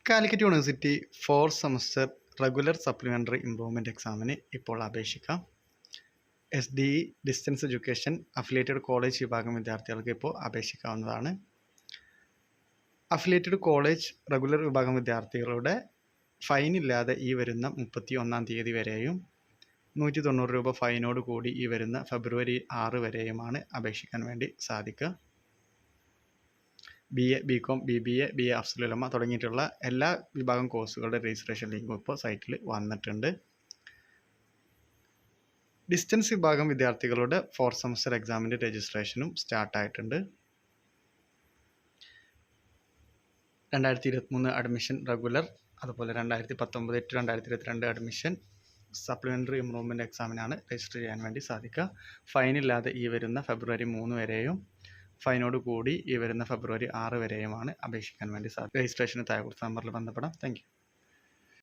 Calicut university 4th semester regular supplementary improvement എക്സാമിന് ഇപ്പോൾ അപേക്ഷിക്കാം. SDE distance education affiliated college വിഭാഗം വിദ്യാർത്ഥികൾക്ക് ഇപ്പോൾ അപേക്ഷിക്കാവുന്നതാണ്. അഫിലിയേറ്റഡ് കോളേജ് റെഗുലർ വിഭാഗം വിദ്യാർത്ഥികളുടെ ഫൈൻ ഇല്ലാതെ ഈ വരുന്ന 31-ാം തീയതി വരെയും 190 രൂപ ഫൈനോട് കൂടി ഈ വരുന്ന ഫെബ്രുവരി 6 വരെയുമാണ് അപേക്ഷിക്കാൻ വേണ്ടി സാധിക്കുക. BA, BCom, BBA, BA Afsal ഉലമ തുടങ്ങിയിട്ടുള്ള എല്ലാ വിഭാഗം കോഴ്സുകളുടെ രജിസ്ട്രേഷൻ ലിങ്കും ഇപ്പോൾ സൈറ്റിൽ വന്നിട്ടുണ്ട്. ഡിസ്റ്റൻസ് വിഭാഗം വിദ്യാർത്ഥികളുടെ 4th സെമസ്റ്റർ എക്സാമിൻ്റെ രജിസ്ട്രേഷനും സ്റ്റാർട്ടായിട്ടുണ്ട്. 2023 അഡ്മിഷൻ റെഗുലർ, അതുപോലെ 2019-2022 അഡ്മിഷൻ സപ്ലിമെൻ്ററി ഇംപ്രൂവ്മെൻറ്റ് എക്സാമിനാണ് രജിസ്റ്റർ ചെയ്യാൻ വേണ്ടി സാധിക്കുക. ഫൈനില്ലാതെ ഈ വരുന്ന ഫെബ്രുവരി 3 വരെയും ഫൈനോട് കൂടി ഈ വരുന്ന ഫെബ്രുവരി 6 വരെയുമാണ് അപേക്ഷിക്കാൻ വേണ്ടി സാധിക്കുക. രജിസ്ട്രേഷന് താഴെ കൊടുത്ത നമ്പറിൽ ബന്ധപ്പെടാം. Thank you.